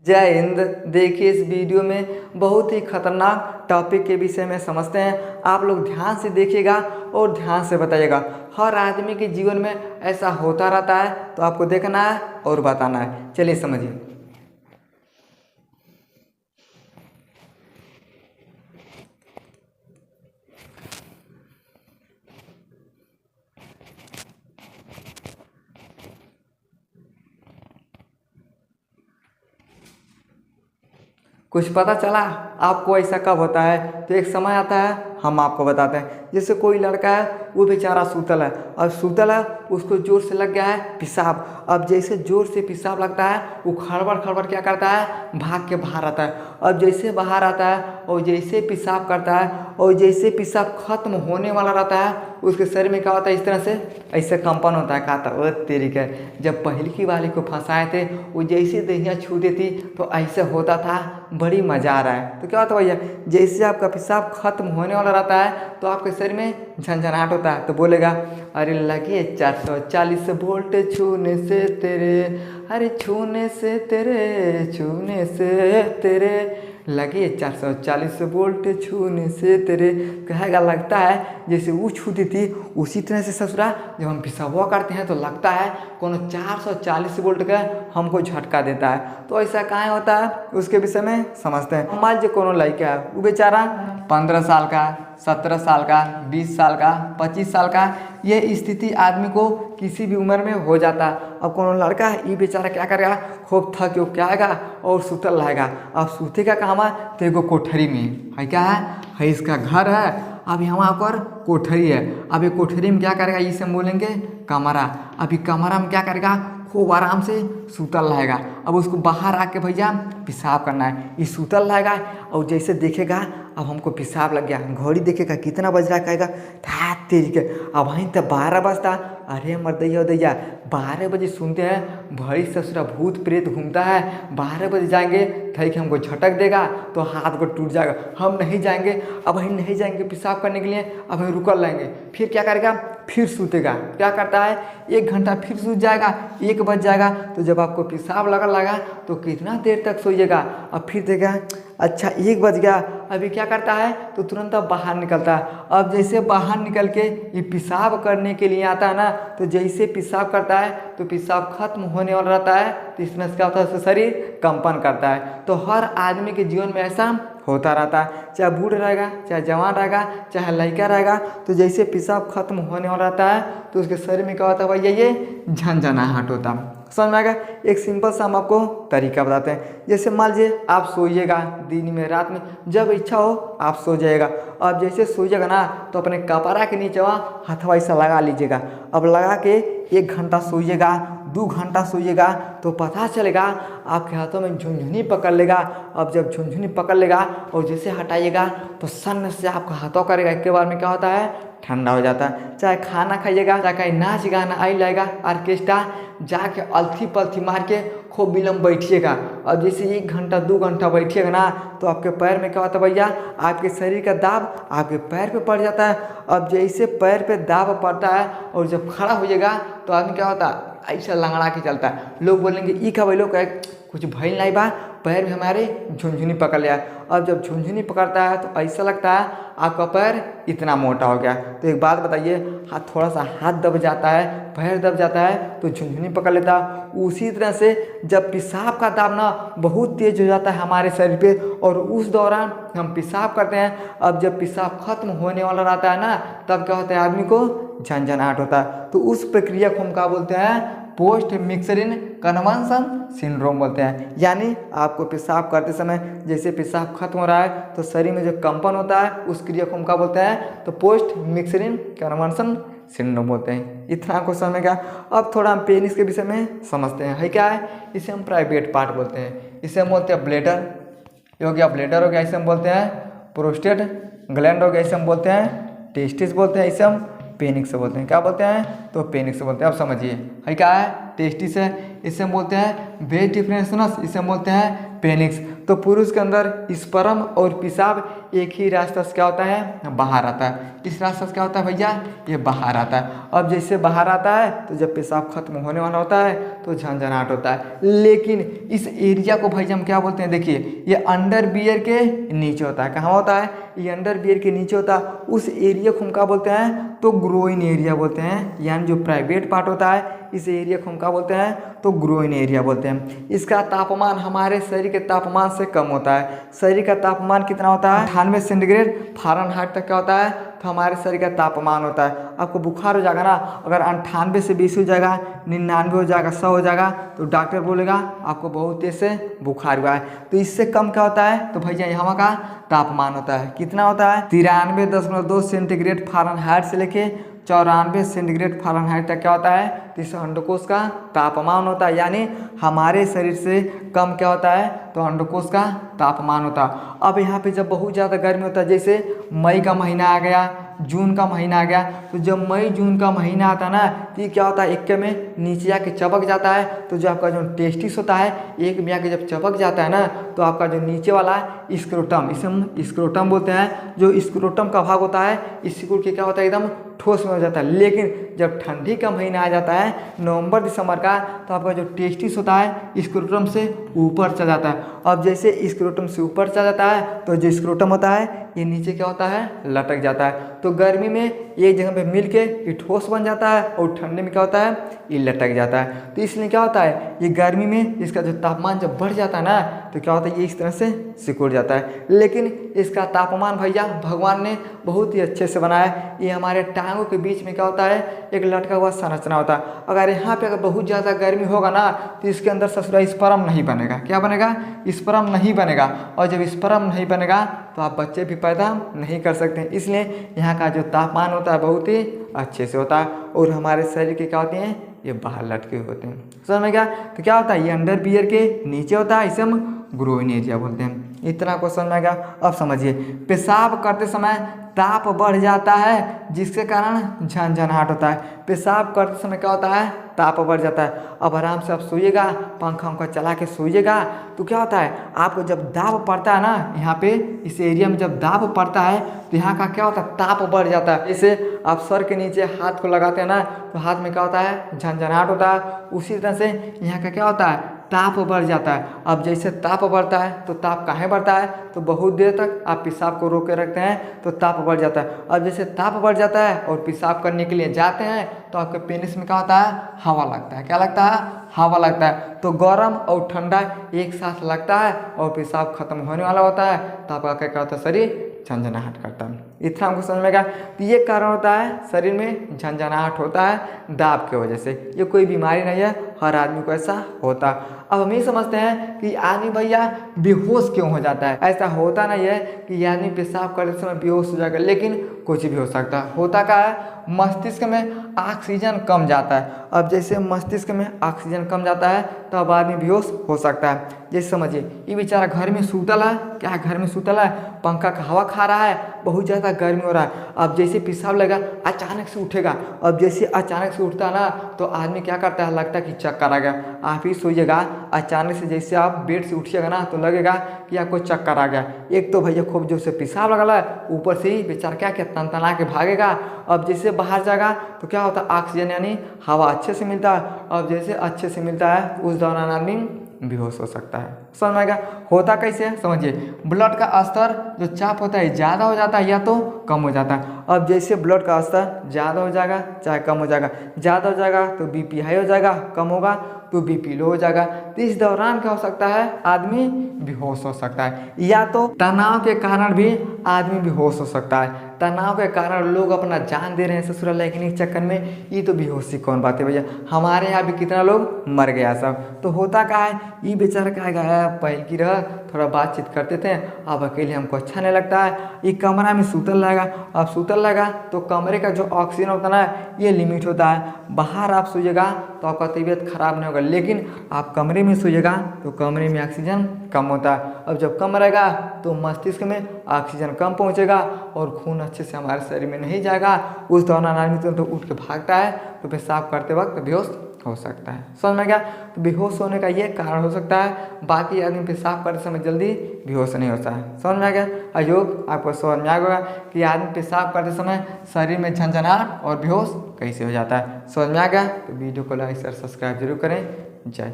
जय हिंद। देखिए इस वीडियो में बहुत ही खतरनाक टॉपिक के विषय में समझते हैं। आप लोग ध्यान से देखिएगा और ध्यान से बताइएगा। हर आदमी के जीवन में ऐसा होता रहता है, तो आपको देखना है और बताना है। चलिए समझिए। कुछ पता चला आपको ऐसा कब होता है? तो एक समय आता है, हम आपको बताते हैं। जैसे कोई लड़का है, वो बेचारा सूतल है, और सूतल है, उसको जोर से लग गया है पेशाब। अब जैसे जोर से पेशाब लगता है, वो खड़बड़ खड़बड़ क्या करता है, भाग के बाहर आता है। अब जैसे बाहर आता है और जैसे पेशाब करता है, और जैसे पेशाब खत्म होने वाला रहता है, उसके शरीर में क्या होता है, इस तरह से ऐसे कंपन होता है। कहता है ओ तेरी का, जब पहली की वाली को फंसाए थे, वो जैसे दहिया छू देती तो ऐसे होता था, बड़ी मज़ा आ रहा है। तो क्या होता है भैया, जैसे आपका पेशाब खत्म होने वाला रहता है, तो आपके शरीर में झंझनाहट होता है। तो बोलेगा अरे लगे 440 वोल्ट छूने से तेरे, अरे छूने से तेरे, छूने से तेरे, लगे 440 वोल्ट छूने से तेरे। कहेगा लगता है जैसे वो छूती थी, उसी तरह से ससुरा जब हम पेशाब करते हैं तो लगता है कोनो 440 वोल्ट का हमको झटका देता है। तो ऐसा कहाँ होता है, उसके विषय में समझते हैं। मान लीजिए कोनो लड़का है, वो बेचारा 15 साल का, 17 साल का, 20 साल का, 25 साल का, ये स्थिति आदमी को किसी भी उम्र में हो जाता है। अब कोनो लड़का है, ये बेचारा क्या करेगा, खूब थक के आएगा और सुतल रहेगा। अब सूतेगा कहाँ, तो एगो कोठरी में है। क्या है इसका घर है। अब यहाँ पर कोठरी है। अब ये कोठरी में क्या करेगा, इसे हम बोलेंगे कमरा। अभी कमरा में क्या करेगा, खूब आराम से सूतल रहेगा। अब उसको बाहर आके भैया पेशाब करना है, ये सूतल रहेगा। और जैसे देखेगा अब हमको पेशाब लग गया, घड़ी देखेगा कितना बज रहा है, कहेगा था तेरी के, अब वहीं तक 12 बजता। अरे मर्दैया दैया 12 बजे सुनते हैं, भाई ससुरा भूत प्रेत घूमता है, 12 बजे जाएंगे थई कि हमको झटक देगा तो हाथ को टूट जाएगा, हम नहीं जाएंगे। अब वहीं नहीं जाएंगे पेशाब करने के लिए, अब वहीं रुकल रहेंगे। फिर क्या करेगा, फिर सूतेगा। क्या करता है, 1 घंटा फिर सूत जाएगा, 1 बज जाएगा। तो जब आपको पेशाब लगा तो कितना देर तक सोइएगा। अब फिर देगा अच्छा 1 बज गया, अभी क्या करता है, तो तुरंत अब बाहर निकलता है। अब जैसे बाहर निकल के ये पेशाब करने के लिए आता है ना, तो जैसे पेशाब करता है तो पेशाब खत्म होने वाला रहता है, तो इसमें क्या होता है, उसका शरीर कंपन करता है। तो हर आदमी के जीवन में ऐसा होता रहता है, चाहे बूढ़ रहेगा, चाहे जवान रहेगा, चाहे लड़का रहेगा। तो जैसे पेशाब खत्म होने वाला रहता है, तो उसके शरीर में क्या होता है भैया, ये झंझनाहट होता है। समझ में आएगा। एक सिंपल सा हम आपको तरीका बताते हैं। जैसे मान लीजिए आप सोइएगा, दिन में रात में जब इच्छा हो आप सो जाइएगा। अब जैसे सोइएगा ना, तो अपने कपड़ा के नीचे हथवा ऐसा लगा लीजिएगा। अब लगा के 1 घंटा सोइएगा, 2 घंटा सोइएगा, तो पता चलेगा आपके हाथों में झुनझुनी पकड़ लेगा। अब जब झुनझुनी पकड़ लेगा और जैसे हटाइएगा, तो सन से आपका हाथों करेगा, एक बार में क्या होता है, ठंडा हो जाता है। चाहे खाना खाइएगा, चाहे कहीं नाच गाना आई जाएगा ऑर्केस्ट्रा, जाके अलथी पलथी मार के खूब विलम्ब बैठिएगा। और जैसे 1 घंटा 2 घंटा बैठिएगा ना, तो आपके पैर में क्या होता है भैया, आपके शरीर का दाब आपके पैर पे पड़ जाता है। अब जैसे पैर पे दाब पड़ता है और जब खड़ा होइएगा, तो आदमी क्या होता है, ऐसा लंगड़ा के चलता है। लोग बोलेंगे ई का भाई, लोग कुछ भइल नहीं बा, पैर में हमारे झुनझुनी पकड़ लिया। अब जब झुनझुनी पकड़ता है तो ऐसा लगता है आपका पैर इतना मोटा हो गया। तो एक बात बताइए, हाथ थोड़ा सा हाथ दब जाता है, पैर दब जाता है, तो झुनझुनी पकड़ लेता है। उसी तरह से जब पेशाब का दाबना बहुत तेज हो जाता है हमारे शरीर पे, और उस दौरान हम पेशाब करते हैं, अब जब पेशाब खत्म होने वाला रहता है ना, तब क्या होता है, आदमी को झंझनाहट होता है। तो उस प्रक्रिया को हम क्या बोलते हैं, पोस्ट मिक्सरिन कन्वंशन सिंड्रोम बोलते हैं। यानी आपको पेशाब करते समय जैसे पेशाब खत्म हो रहा है, तो शरीर में जो कंपन होता है, उस क्रिया को हम क्या बोलते हैं, तो पोस्ट मिक्सरिन कन्वंशन सिंड्रोम बोलते हैं। इतना आपको समझ गया। अब थोड़ा हम पेनिस के विषय में समझते हैं। है क्या है, इसे हम प्राइवेट पार्ट बोलते हैं। इसे हम बोलते हैं ब्लैडर, ये हो गया ब्लैडर हो गया, इसे हम बोलते हैं प्रोस्टेट ग्लैंड हो गया, इसे हम बोलते हैं टेस्टिस बोलते हैं, इसे हम पेनिक्स से बोलते हैं। क्या बोलते हैं, तो पेनिक्स से बोलते हैं। अब समझिए है क्या है, टेस्टिस है, इसे हम बोलते हैं वेज डिफरेंसनस, इसे हम बोलते हैं पेनिक्स। तो पुरुष के अंदर स्पर्म और पेशाब एक ही रास्ता से क्या होता है, बाहर आता है। इस रास्ता से क्या होता है भैया, ये बाहर आता है। अब जैसे बाहर आता है तो जब पेशाब खत्म होने वाला होता है तो झंझनाहट होता है। लेकिन इस एरिया को भाई हम क्या बोलते हैं, देखिए ये अंडर बियर के नीचे होता है। कहाँ होता है, ये अंडर बियर के नीचे होता है। उस एरिया को हम क्या बोलते हैं, तो ग्रोइन एरिया बोलते हैं। यानी जो प्राइवेट पार्ट होता है इस एरिया को हम क्या बोलते हैं, तो ग्रोइन एरिया बोलते हैं। इसका तापमान हमारे शरीर के तापमान से कम होता है। शरीर का तापमान कितना होता है, 98 सेंटीग्रेड फ़ारेनहाइट तक क्या होता है, तो हमारे शरीर का तापमान होता है। आपको बुखार हो जाएगा ना, अगर 98 से 20 हो जाएगा, 99 हो जाएगा, 100 हो जाएगा, तो डॉक्टर बोलेगा आपको बहुत तेज से बुखार हुआ है। तो इससे कम क्या होता है, तो भैया यहाँ का तापमान होता है, कितना होता है, 93.2 सेंटीग्रेड फ़ारेनहाइट से लेके 94 सेंटीग्रेड फ़ारेनहाइट तक क्या होता है, तो इस अंडकोश का तापमान होता है। यानी हमारे शरीर से कम क्या होता है, तो अंडकोश का तापमान होता है। अब यहाँ पे जब बहुत ज़्यादा गर्मी होता है, जैसे मई का महीना आ गया, जून का महीना आ गया, तो जब मई जून का महीना आता है ना, तो ये क्या होता है, एक में नीचे जाके चपक जाता है। तो जो आपका जो टेस्टिस होता है एक में आके जब चपक जाता है ना, तो आपका जो नीचे वाला है स्क्रोटम, इसे हम स्क्रोटम बोलते हैं। जो स्क्रोटम का भाग होता है इस सिकुड़ के क्या होता है, एकदम ठोस में हो जाता है। लेकिन जब ठंडी का महीना आ जाता है नवंबर दिसंबर का, तो आपका जो टेस्टिस होता है स्क्रोटम से ऊपर चला जाता है। अब जैसे स्क्रोटम से ऊपर चला जाता है तो जो स्क्रोटम होता है ये नीचे क्या होता है, लटक जाता है। तो गर्मी में एक जगह पे मिल के ये ठोस बन जाता है और ठंडे में क्या होता है, ये लटक जाता है। तो इसलिए क्या होता है, ये गर्मी में इसका जो तापमान जब बढ़ जाता है ना, तो क्या होता है, ये इस तरह से सिकुड़ जाता है। लेकिन इसका तापमान भैया भगवान ने बहुत ही अच्छे से बनाया है। ये हमारे टांगों के बीच में क्या होता है, एक लटका हुआ संरचना होता है। अगर यहाँ पे अगर बहुत ज़्यादा गर्मी होगा ना, तो इसके अंदर ससुरा स्पर्म नहीं बनेगा। क्या बनेगा, स्पर्म नहीं बनेगा। और जब स्पर्म नहीं बनेगा तो आप बच्चे भी पैदा नहीं कर सकते। इसलिए यहाँ का जो तापमान होता है बहुत ही अच्छे से होता है। और हमारे शरीर के क्या होते हैं, ये बाहर लटके हुए होते हैं। समझ में क्या, तो क्या होता है, ये अंडर बियर के नीचे होता है, इसे हम ग्रोइन एरिया बोलते हैं। इतना क्वेश्चन में गया। अब समझिए, पेशाब करते समय ताप बढ़ जाता है जिसके कारण झनझनाहट होता है। पेशाब करते समय क्या होता है, ताप बढ़ जाता है। अब आराम से आप सोइएगा, पंखा उंखा चला के सोइएगा, तो क्या होता है, आपको जब दाब पड़ता है ना, यहाँ पे इस एरिया में जब दाब पड़ता है तो यहाँ का क्या होता है, ताप बढ़ जाता है। जैसे आप सर के नीचे हाथ को लगाते हैं ना, तो हाथ में क्या होता है, झनझनाहट होता है। उसी तरह से यहाँ का क्या होता है, ताप बढ़ जाता है। अब जैसे ताप बढ़ता है तो ताप कहाँ बढ़ता है, तो बहुत देर तक आप पेशाब को रोक के रखते हैं तो ताप बढ़ जाता है। अब जैसे ताप बढ़ जाता है और पेशाब करने के लिए जाते हैं तो आपके पेनिस में क्या होता है, हवा लगता है। क्या लगता है, हवा लगता है। तो गर्म और ठंडा एक साथ लगता है और पेशाब खत्म होने वाला होता है, तो आपका क्या होता है, शरीर झंझनाहट करता है। इतना हमको समझ में गया। तो ये कारण होता है शरीर में झंझनाहट होता है दाब की वजह से। ये कोई बीमारी नहीं है, हर आदमी को ऐसा होता है। अब हम ये समझते हैं कि आदमी भैया बेहोश क्यों हो जाता है। ऐसा होता नहीं है कि आदमी पेशाब करते समय बेहोश हो जाएगा, लेकिन कुछ भी हो सकता है। होता क्या है, मस्तिष्क में ऑक्सीजन कम जाता है। अब जैसे मस्तिष्क में ऑक्सीजन कम जाता है तो अब आदमी बेहोश हो सकता है। जैसे समझिए, ये बेचारा घर में सूतल है, क्या घर में सूतल है, पंखा का हवा खा रहा है, बहुत ज़्यादा गर्मी हो रहा है। अब जैसे पेशाब लगा अचानक से उठेगा। अब जैसे अचानक से उठता है ना, तो आदमी क्या करता है, लगता है कि चक्कर आ गया। आप ही सोइएगा, अचानक से जैसे आप बेड से उठिएगा ना, तो लगेगा कि आपको चक्कर आ गया। एक तो भैया खूब जोर से पेशाब लगा है, ऊपर से ही बेचारा क्या क्या तनतना के भागेगा। अब जैसे बाहर जाएगा तो क्या होता है, ऑक्सीजन यानी हवा अच्छे से मिलता है। अब जैसे अच्छे से मिलता है उस दौरान आदमी बेहोश हो सकता है। समझ में आएगा, होता कैसे है, समझिए। ब्लड का स्तर जो चाप होता है ज़्यादा हो जाता है या तो कम हो जाता है। अब जैसे ब्लड का स्तर ज़्यादा हो जाएगा चाहे कम हो जाएगा, ज़्यादा हो जाएगा तो बीपी हाई हो जाएगा, कम होगा तो बीपी लो हो जाएगा। तो इस दौरान क्या हो सकता है, आदमी बेहोश हो सकता है। या तो तनाव के कारण भी आदमी बेहोश हो सकता है। तनाव के कारण लोग अपना जान दे रहे हैं ससुराल लेकिन के चक्कर में, ये तो बेहोशी कौन बात है भैया। हमारे यहाँ भी कितना लोग मर गया सब। तो होता क्या है, ये बेचारा क्या गया, पहल की रह थोड़ा बातचीत करते थे, अब अकेले हमको अच्छा नहीं लगता है, ये कमरा में सूतल रहेगा। अब सूतल रहेगा तो कमरे का जो ऑक्सीजन होता है ना, ये लिमिट होता है। बाहर आप सोइएगा तो आपका तबीयत खराब नहीं होगा, लेकिन आप कमरे में सोइएगा तो कमरे में ऑक्सीजन कम होता है। अब जब कम रहेगा तो मस्तिष्क में ऑक्सीजन कम पहुंचेगा और खून अच्छे से हमारे शरीर में नहीं जाएगा। उस दौरान आदमी तो उठ के भागता है, तो पेशाब करते वक्त बेहोश हो सकता है। समझ में गया? तो बेहोश होने का ये कारण हो सकता है, बाकी आदमी पेशाब करते समय जल्दी बेहोश नहीं होता है। समझ में आ गया? आई होप आपको समझ में आ गया कि आदमी पेशाब करते समय शरीर में झंझनाहट और बेहोश कैसे हो जाता है। समझ में आ गया? तो वीडियो को लाइक शेयर सब्सक्राइब जरूर करें। जय